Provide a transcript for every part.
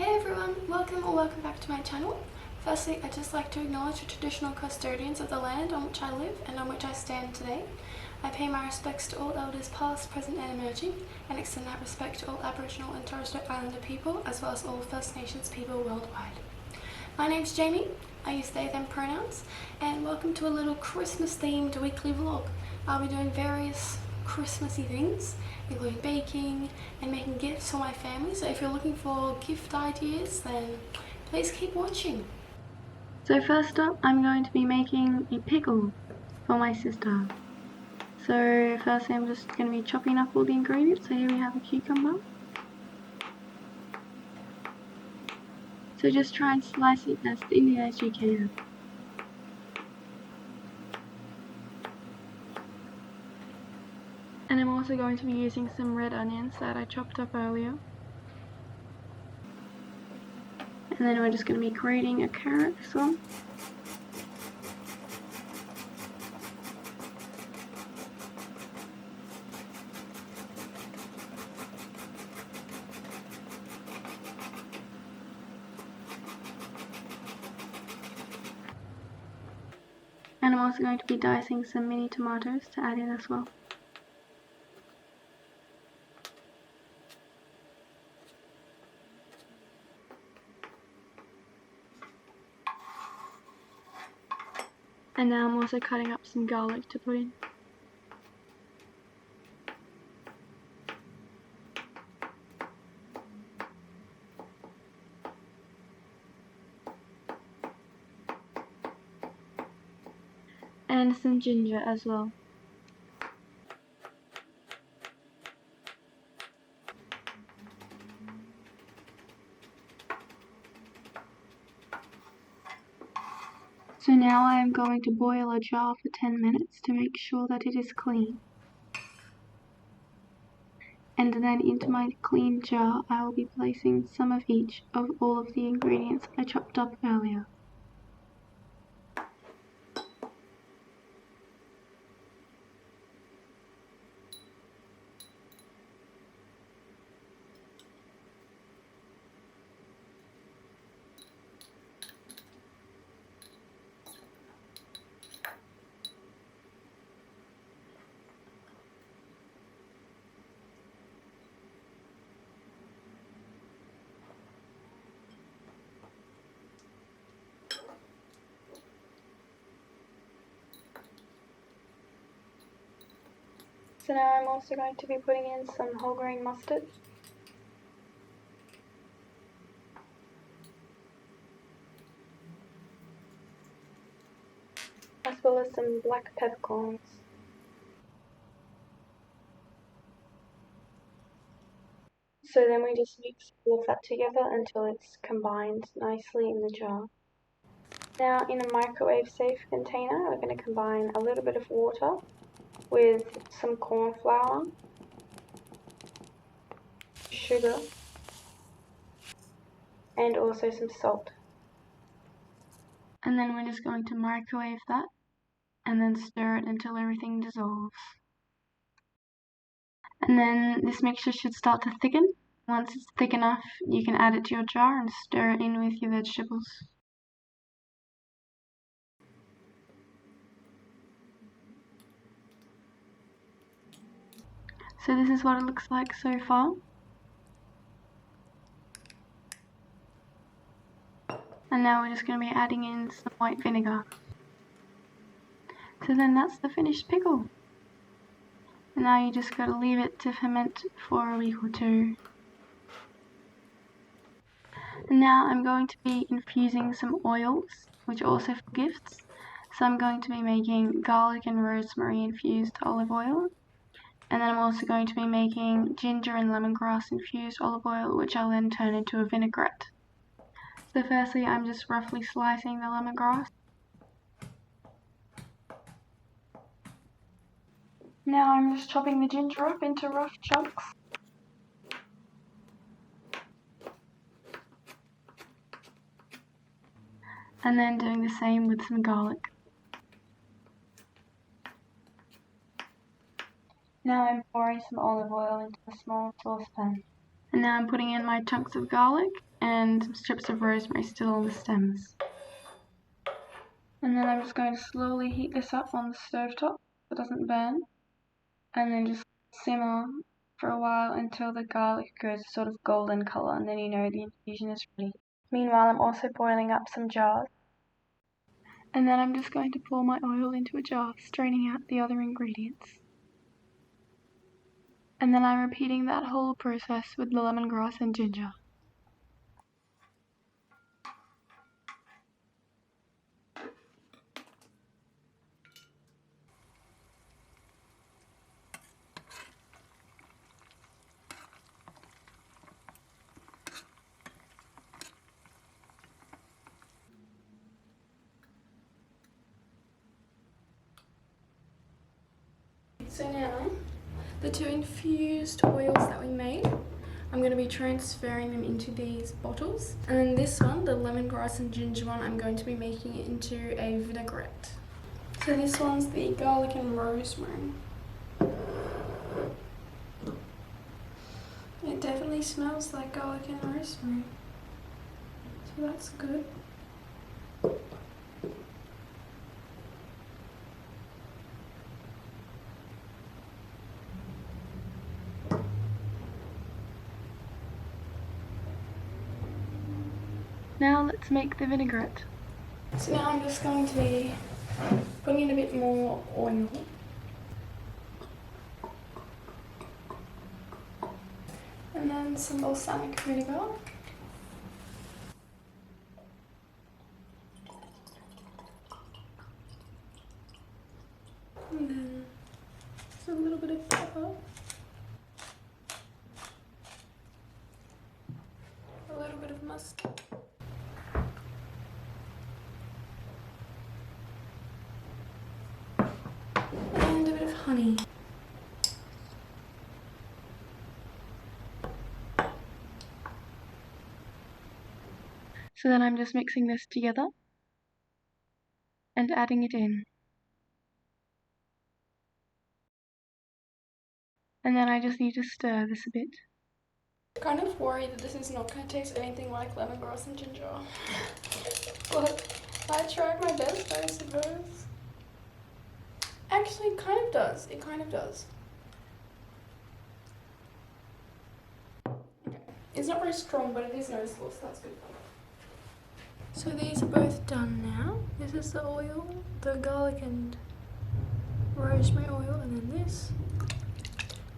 Hey everyone, welcome back to my channel. Firstly, I'd just like to acknowledge the traditional custodians of the land on which I live and on which I stand today. I pay my respects to all elders past, present and emerging, and extend that respect to all Aboriginal and Torres Strait Islander people, as well as all First Nations people worldwide. My name's Jamie, I use they them pronouns, and welcome to a little Christmas themed weekly vlog. I'll be doing various Christmassy things, including baking and making gifts for my family, so if you're looking for gift ideas then please keep watching. So first up, I'm going to be making a pickle for my sister. So firstly I'm just going to be chopping up all the ingredients. So here we have a cucumber. So just try and slice it as thinly as you can. And I'm also going to be using some red onions that I chopped up earlier. And then we're just going to be grating a carrot as well. And I'm also going to be dicing some mini tomatoes to add in as well. And now I'm also cutting up some garlic to put in. And some ginger as well. So now I am going to boil a jar for 10 minutes to make sure that it is clean. And then into my clean jar I will be placing some of each of all of the ingredients I chopped up earlier. So now I'm also going to be putting in some whole grain mustard. As well as some black peppercorns. So then we just mix all of that together until it's combined nicely in the jar. Now in a microwave safe container we're going to combine a little bit of water with some corn flour, sugar, and also some salt. And then we're just going to microwave that and then stir it until everything dissolves. And then this mixture should start to thicken. Once it's thick enough, you can add it to your jar and stir it in with your vegetables. So this is what it looks like so far. And now we're just going to be adding in some white vinegar. So then that's the finished pickle. And now you just got to leave it to ferment for a week or two. And now I'm going to be infusing some oils, which are also for gifts. So I'm going to be making garlic and rosemary infused olive oil. And then I'm also going to be making ginger and lemongrass infused olive oil, which I'll then turn into a vinaigrette. So firstly, I'm just roughly slicing the lemongrass. Now I'm just chopping the ginger up into rough chunks. And then doing the same with some garlic. Now I'm pouring some olive oil into a small saucepan. And now I'm putting in my chunks of garlic and some strips of rosemary still on the stems. And then I'm just going to slowly heat this up on the stove top so it doesn't burn. And then just simmer for a while until the garlic goes a sort of golden colour, and then you know the infusion is ready. Meanwhile, I'm also boiling up some jars. And then I'm just going to pour my oil into a jar, straining out the other ingredients. And then I'm repeating that whole process with the lemongrass and ginger. So now, the two infused oils that we made, I'm going to be transferring them into these bottles. And then this one, the lemongrass and ginger one, I'm going to be making it into a vinaigrette. So this one's the garlic and rosemary. It definitely smells like garlic and rosemary. So that's good. Now let's make the vinaigrette. So now I'm just going to be putting in a bit more oil. And then some balsamic vinegar. And then just a little bit of pepper. A little bit of mustard. And a bit of honey. So then I'm just mixing this together and adding it in. And then I just need to stir this a bit. I'm kind of worried that this is not going to taste anything like lemongrass and ginger. But I tried my best, I suppose. Actually, it kind of does. It kind of does. Okay. It's not very strong, but it is noticeable, so that's good. So these are both done now. This is the oil, the garlic and rosemary oil, and then this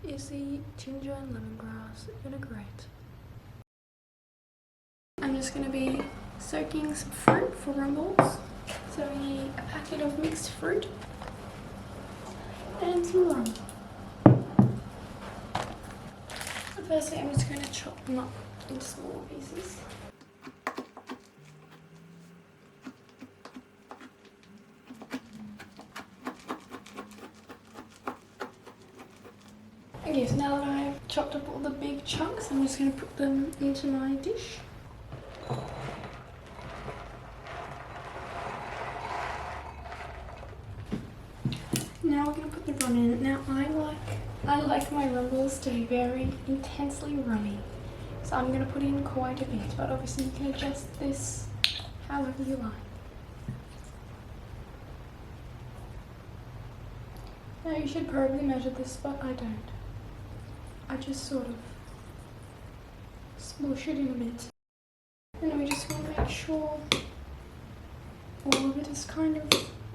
is the ginger and lemongrass vinaigrette. I'm just going to be soaking some fruit for rumballs. So we need a packet of mixed fruit and some rum. Firstly, I'm just going to chop them up into smaller pieces. Okay, so now that I've chopped up all the big chunks, I'm just going to put them into my dish. Now we're going to put the rum in it. Now I like my rumballs to be very intensely rummy, so I'm going to put in quite a bit, but obviously you can adjust this however you like. Now you should probably measure this, but I don't. I just sort of smush it in a bit. And then we just want to make sure all of it is kind of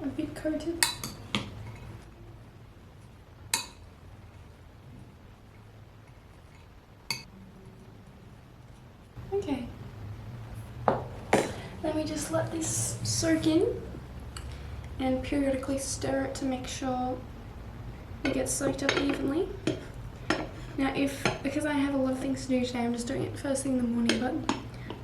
a bit coated. Okay. Then we just let this soak in and periodically stir it to make sure it gets soaked up evenly. Now because I have a lot of things to do today, I'm just doing it first thing in the morning, but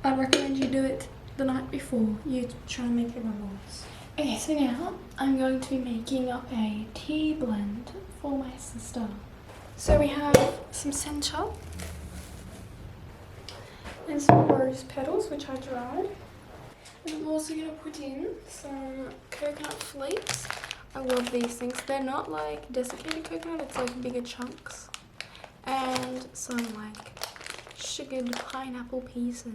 I'd recommend you do it the night before you try and make your rumballs. Okay, so now I'm going to be making up a tea blend for my sister. So we have some sencha and some rose petals, which I dried. And I'm also going to put in some coconut flakes. I love these things. They're not like desiccated coconut, it's like bigger chunks. And some like sugared pineapple pieces.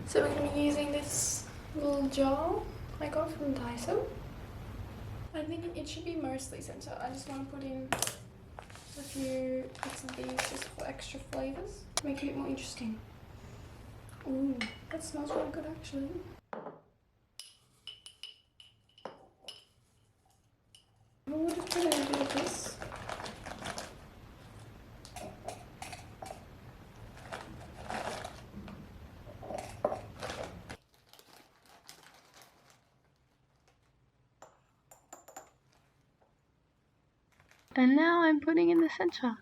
So we're going to be using this little jar I got from Daiso. I think it should be mostly sencha. I just want to put in a few bits of these just for extra flavours, make it more interesting. Ooh, that smells really good actually. We'll just put in a bit of this. And now I'm putting in the sencha.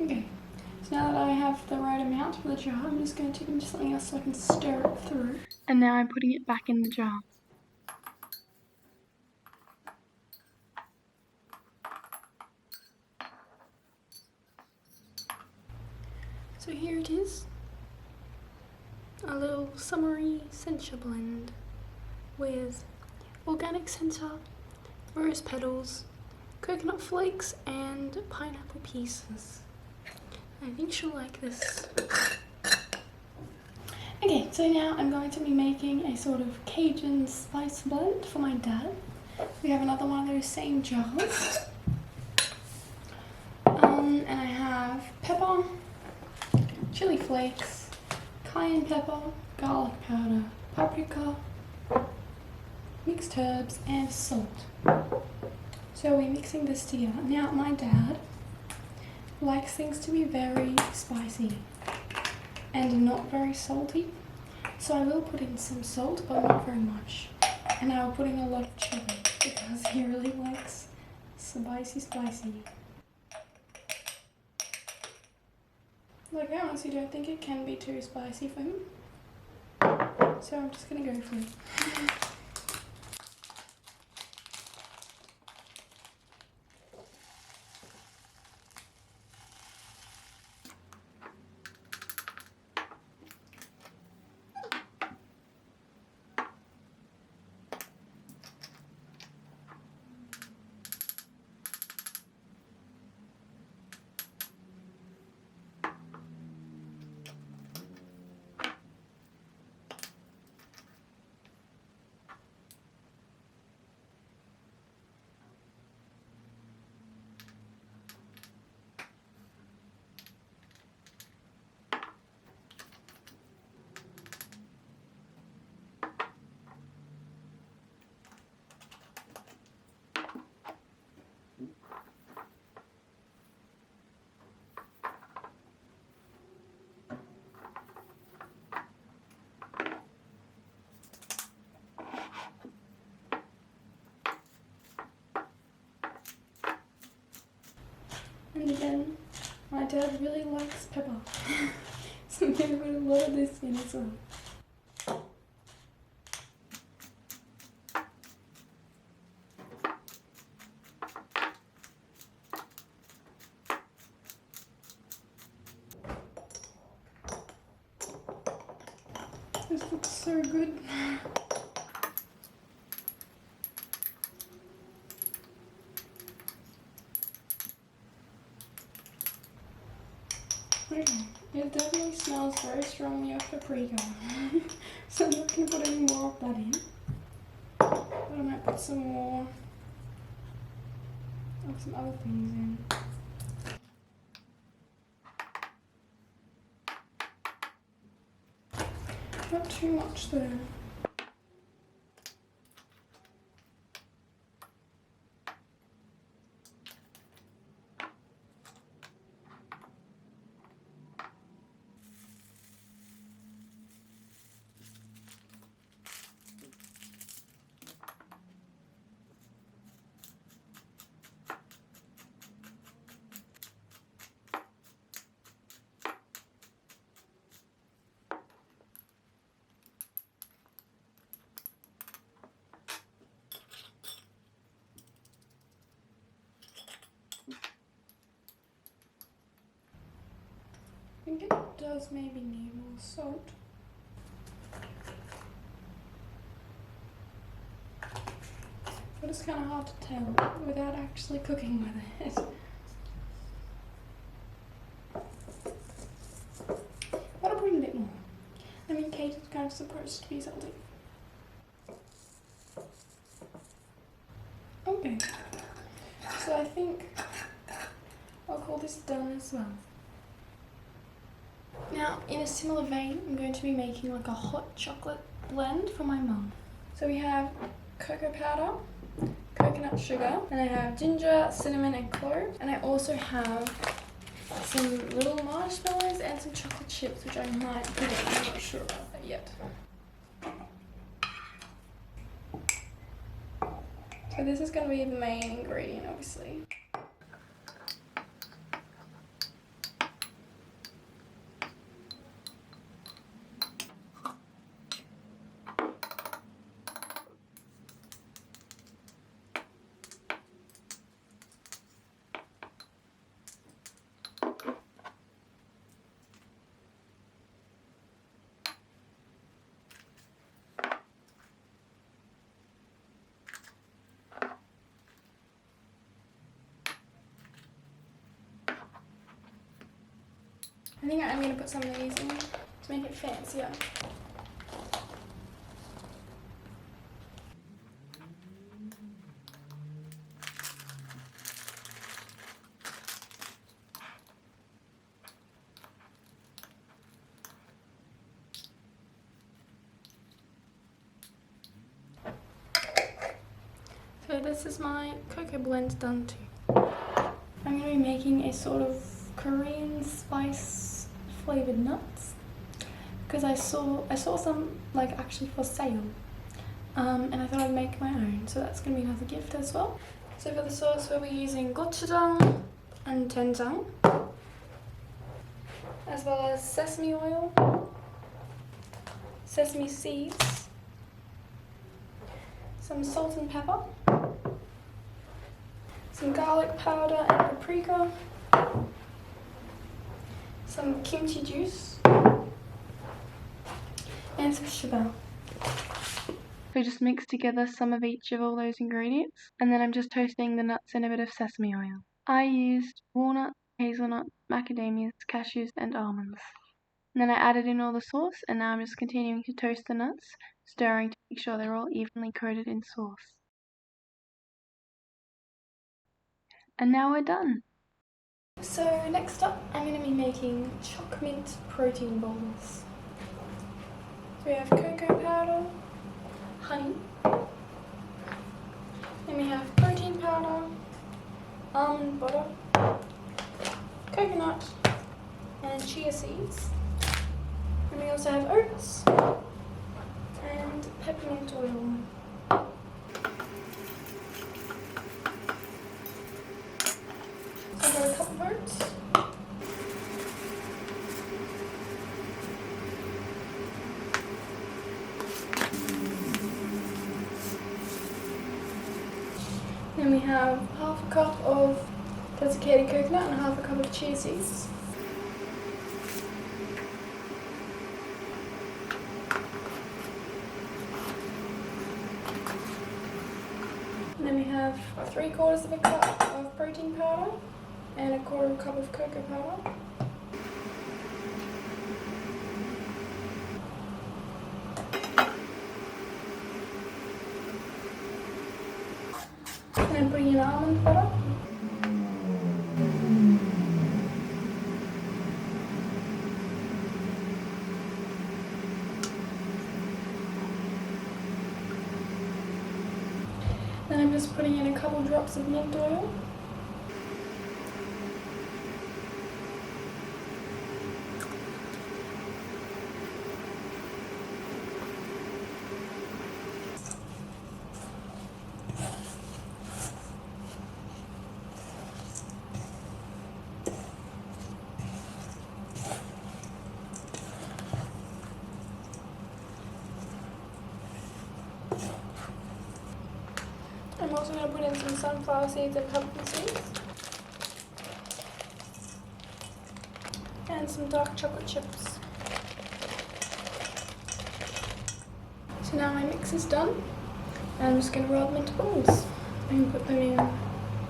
Okay, so now that I have the right amount for the jar, I'm just going to take it into something else so I can stir it through. And now I'm putting it back in the jar. So here it is, a little summery sencha blend with organic sencha, rose petals, coconut flakes and pineapple pieces. I think she'll like this. Okay, so now I'm going to be making a sort of Cajun spice blend for my dad. We have another one of those same jars. And I have pepper, chili flakes, cayenne pepper, garlic powder, paprika, mixed herbs and salt. So we're mixing this together. Now my dad likes things to be very spicy and not very salty. So I will put in some salt, but not very much. And I will put in a lot of chili because he really likes spicy. Like, I honestly don't think it can be too spicy for him. So I'm just gonna go for it. And again, my dad really likes pepper. So I'm going to put a lot of this in as well. This looks so good. Okay, it definitely smells very strongly of paprika. So I'm not going to put any more of that in. But I might put some more of some other things in. Not too much though. does maybe need more salt. But it's kind of hard to tell without actually cooking with it. But I'll bring a bit more. I mean, Cajun's kind of supposed to be salty. Okay, so I think I'll call this done as well. Now, in a similar vein, I'm going to be making like a hot chocolate blend for my mum. So we have cocoa powder, coconut sugar, and I have ginger, cinnamon, and clove. And I also have some little marshmallows and some chocolate chips, which I might put in. I'm not sure about that yet. So this is going to be the main ingredient, obviously. I think I'm going to put some of these in to make it fancier. So this is my cocoa blend done too. I'm going to be making a sort of Korean spice flavored nuts because I saw some like actually for sale, and I thought I'd make my own, so that's going to be another gift as well. So for the sauce we'll be using gochujang and doenjang, as well as sesame oil, sesame seeds, some salt and pepper, some garlic powder and paprika, some kimchi juice, and some sugar. So just mix together some of each of all those ingredients, and then I'm just toasting the nuts in a bit of sesame oil. I used walnut, hazelnut, macadamias, cashews, and almonds. And then I added in all the sauce, and now I'm just continuing to toast the nuts, stirring to make sure they're all evenly coated in sauce. And now we're done. So next up, I'm going to be making choc mint protein balls. So we have cocoa powder, honey, then we have protein powder, almond butter, coconut, and chia seeds. And we also have oats and peppermint oil. So I've got a cup of oats. Then we have half a cup of desiccated coconut and half a cup of chia seeds. And then we have 3/4 of a cup of protein powder and 1/4 cup of cocoa powder. And then putting in almond butter. Then I'm just putting in a couple drops of mint oil. I'm also going to put in some sunflower seeds and pumpkin seeds. And some dark chocolate chips. So now my mix is done. I'm just going to roll them into balls and put them in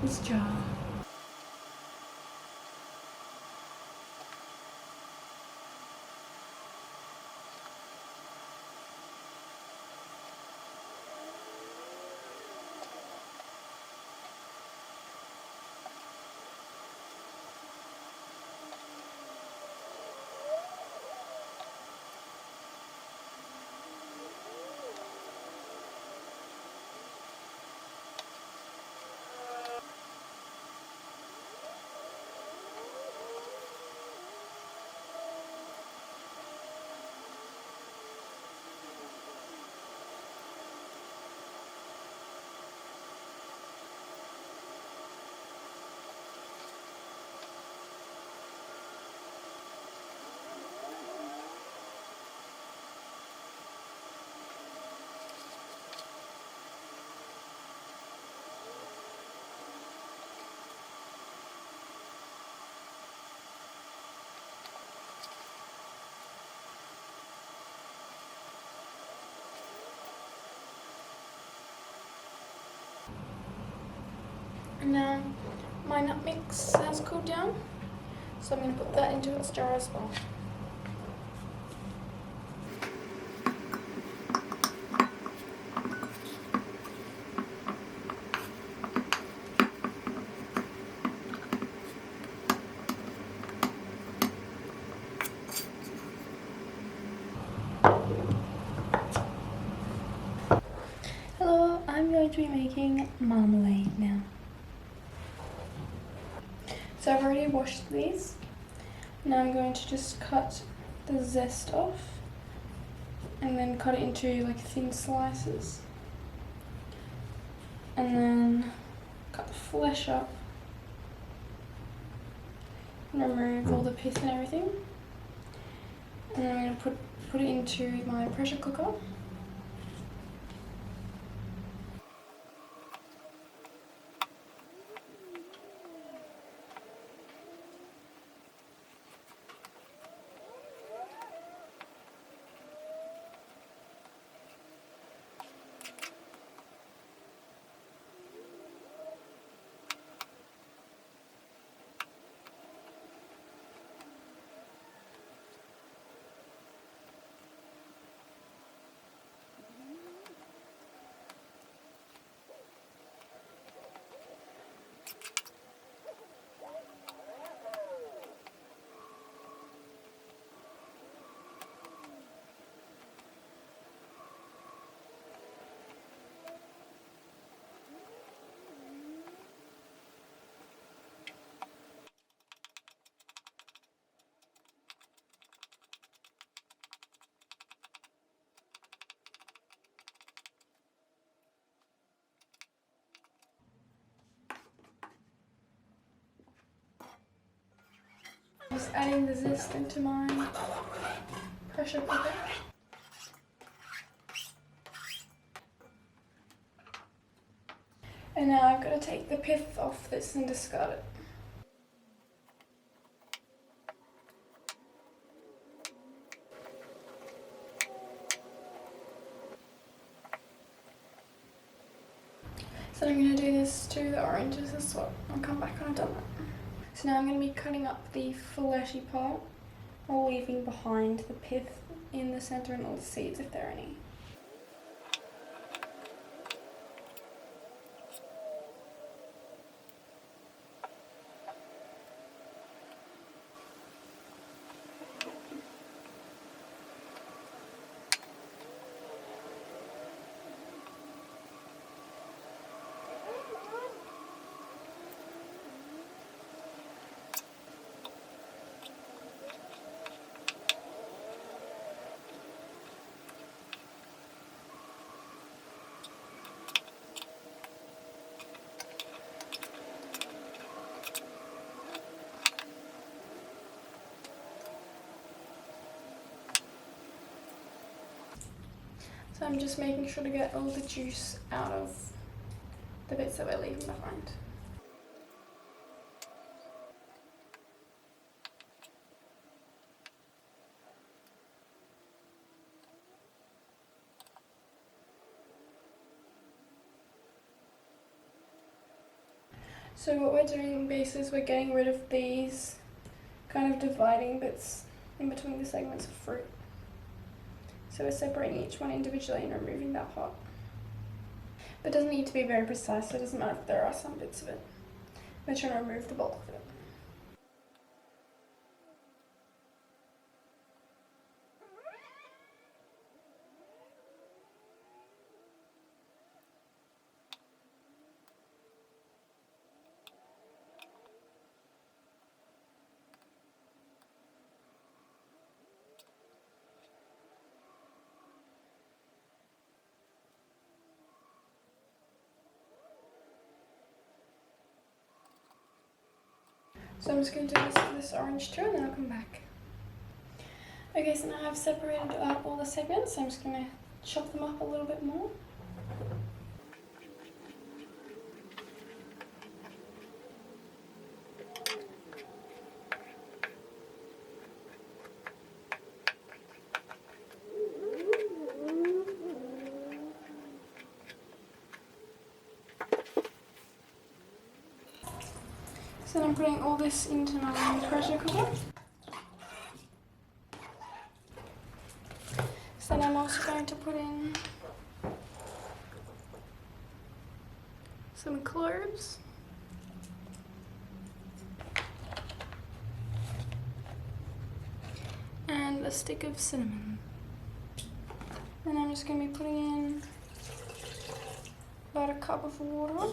this jar. And now my nut mix has cooled down, so I'm going to put that into its jar as well. Hello, I'm going to be making marmalade now. So I've already washed these. Now I'm going to just cut the zest off and then cut it into like thin slices. And then cut the flesh up and remove all the pith and everything. And then I'm going to put it into my pressure cooker. Just adding the zest into my pressure cooker. And now I've got to take the pith off this and discard it. So I'm going to do this to the oranges as well. I'll come back when I've done that. So now I'm going to be cutting up the fleshy part while leaving behind the pith in the centre and all the seeds if there are any. So I'm just making sure to get all the juice out of the bits that we're leaving behind. So what we're doing basically is we're getting rid of these kind of dividing bits in between the segments of fruit. So we're separating each one individually and removing that part. But it doesn't need to be very precise, so it doesn't matter if there are some bits of it. We're trying to remove the bulk of it. So I'm just going to do this orange too, and then I'll come back. Okay, so now I've separated out all the segments, so I'm just going to chop them up a little bit more. So then I'm putting all this into my pressure cooker. So then I'm also going to put in some cloves. And a stick of cinnamon. And I'm just going to be putting in about a cup of water.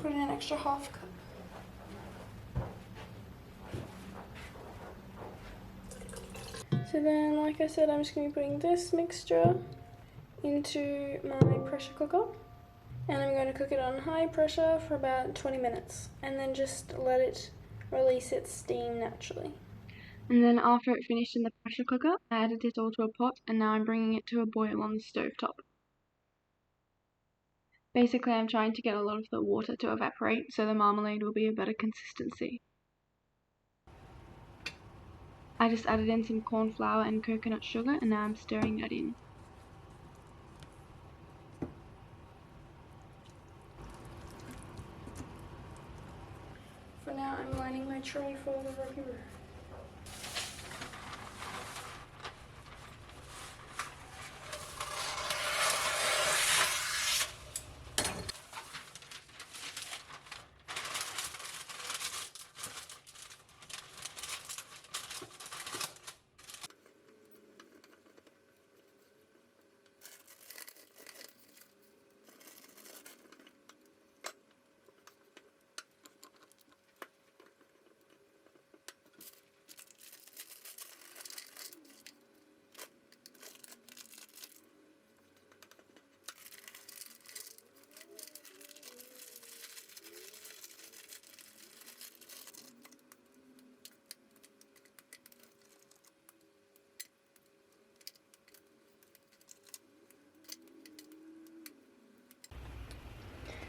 Put in an extra half cup. So then, like I said, I'm just going to be putting this mixture into my pressure cooker. And I'm going to cook it on high pressure for about 20 minutes. And then just let it release its steam naturally. And then after it finished in the pressure cooker, I added it all to a pot, and now I'm bringing it to a boil on the stovetop. Basically, I'm trying to get a lot of the water to evaporate so the marmalade will be a better consistency. I just added in some corn flour and coconut sugar, and now I'm stirring that in. For now, I'm lining my tray for the rocky roux.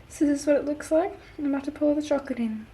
So this is what it looks like. I'm about to pour the chocolate in.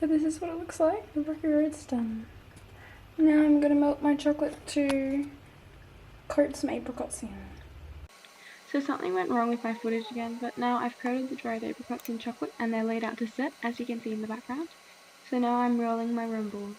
So this is what it looks like. The Rocky Road's done. Now I'm going to melt my chocolate to coat some apricots in. So something went wrong with my footage again, but now I've coated the dried apricots in chocolate and they're laid out to set, as you can see in the background. So now I'm rolling my rumballs.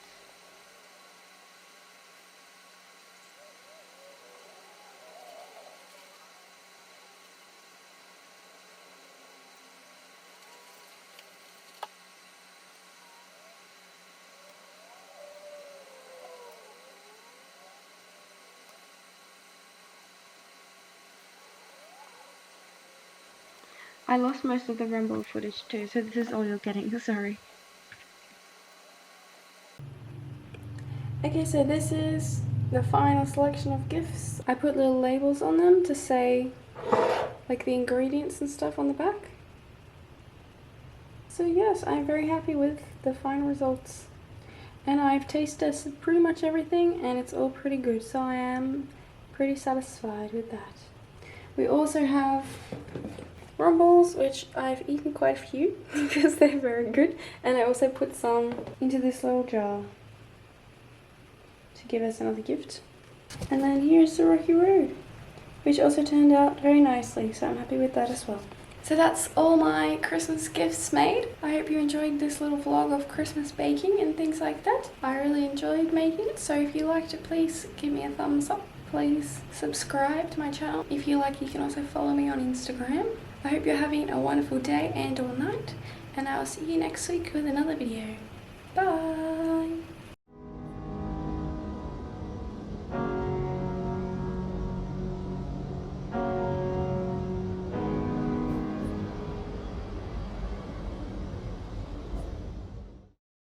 I lost most of the rumble footage too, so this is all you're getting, sorry. Okay, so this is the final selection of gifts. I put little labels on them to say like the ingredients and stuff on the back. So yes, I'm very happy with the final results. And I've taste tested pretty much everything and it's all pretty good, so I am pretty satisfied with that. We also have rumballs, which I've eaten quite a few because they're very good, and I also put some into this little jar to give us another gift. And then here's the Rocky Road, which also turned out very nicely, so I'm happy with that as well. So that's all my Christmas gifts made. I hope you enjoyed this little vlog of Christmas baking and things like that. I really enjoyed making it, so if you liked it, please give me a thumbs up. Please subscribe to my channel. If you like, you can also follow me on Instagram. I hope you're having a wonderful day and or night, and I'll see you next week with another video. Bye!